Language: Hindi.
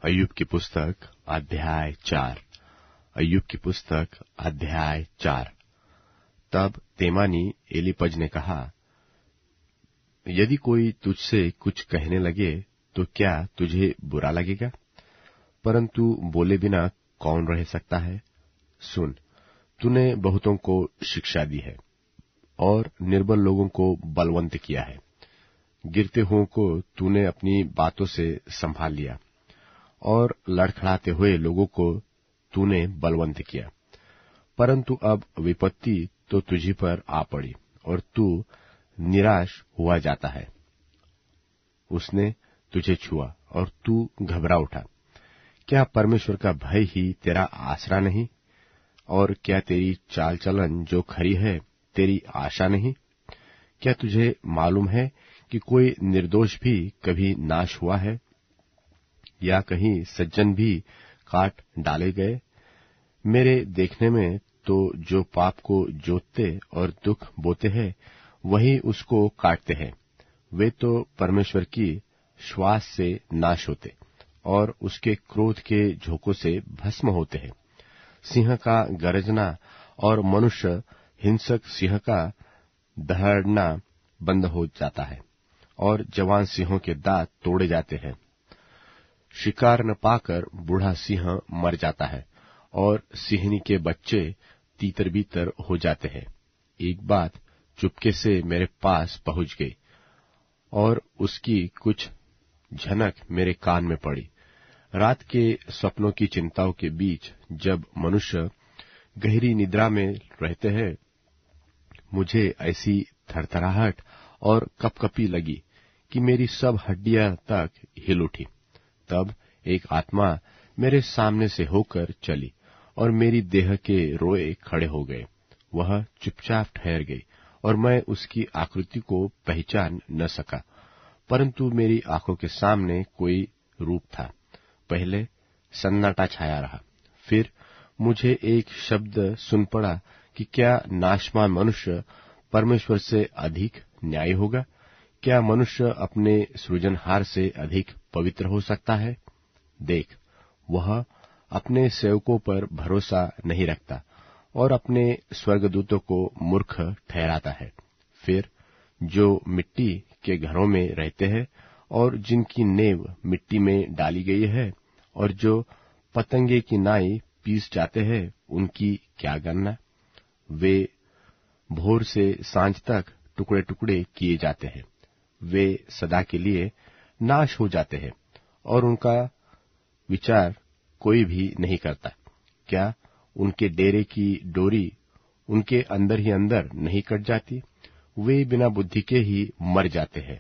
अय्यूब की पुस्तक अध्याय 4। अय्यूब की पुस्तक अध्याय 4। तब तेमानी एलीपज ने कहा, यदि कोई तुझसे कुछ कहने लगे तो क्या तुझे बुरा लगेगा? परंतु बोले बिना कौन रह सकता है? सुन, तूने बहुतों को शिक्षा दी है और निर्बल लोगों को बलवंत किया है। गिरते हुओं को तूने अपनी बातों से संभाल लिया और लड़खड़ाते हुए लोगों को तूने बलवंत किया। परंतु अब विपत्ति तो तुझी पर आ पड़ी और तू निराश हुआ जाता है। उसने तुझे छुआ और तू घबरा उठा। क्या परमेश्वर का भय ही तेरा आसरा नहीं? और क्या तेरी चाल चलन जो खरी है तेरी आशा नहीं? क्या तुझे मालूम है कि कोई निर्दोष भी कभी नाश हुआ है, या कहीं सज्जन भी काट डाले गए? मेरे देखने में तो जो पाप को जोतते और दुख बोते हैं वही उसको काटते हैं। वे तो परमेश्वर की श्वास से नाश होते और उसके क्रोध के झोंकों से भस्म होते हैं। सिंह का गरजना और मनुष्य हिंसक सिंह का दहाड़ना बंद हो जाता है और जवान सिंहों के दांत तोड़े जाते हैं। शिकार न पाकर बूढ़ा सिंह मर जाता है और सिंहनी के बच्चे तीतर बीतर हो जाते हैं। एक बात चुपके से मेरे पास पहुंच गई और उसकी कुछ झनक मेरे कान में पड़ी। रात के सपनों की चिंताओं के बीच जब मनुष्य गहरी निद्रा में रहते हैं, मुझे ऐसी थरथराहट और कपकपी लगी कि मेरी सब हड्डियां तक हिल उठी। तब एक आत्मा मेरे सामने से होकर चली और मेरी देह के रोए खड़े हो गए। वह चुपचाप ठहर गई और मैं उसकी आकृति को पहचान न सका, परंतु मेरी आंखों के सामने कोई रूप था। पहले सन्नाटा छाया रहा, फिर मुझे एक शब्द सुन पड़ा कि क्या नाशवान मनुष्य परमेश्वर से अधिक न्यायी होगा? क्या मनुष्य अपने सृजनहार से अधिक पवित्र हो सकता है? देख, वह अपने सेवकों पर भरोसा नहीं रखता और अपने स्वर्गदूतों को मूर्ख ठहराता है। फिर जो मिट्टी के घरों में रहते हैं और जिनकी नेव मिट्टी में डाली गई है और जो पतंगे की नाई पीस जाते हैं, उनकी क्या गणना? वे भोर से सांझ तक टुकड़े टुकड़े किए जाते हैं। वे सदा के लिए नाश हो जाते हैं और उनका विचार कोई भी नहीं करता। क्या उनके डेरे की डोरी उनके अंदर ही अंदर नहीं कट जाती? वे बिना बुद्धि के ही मर जाते हैं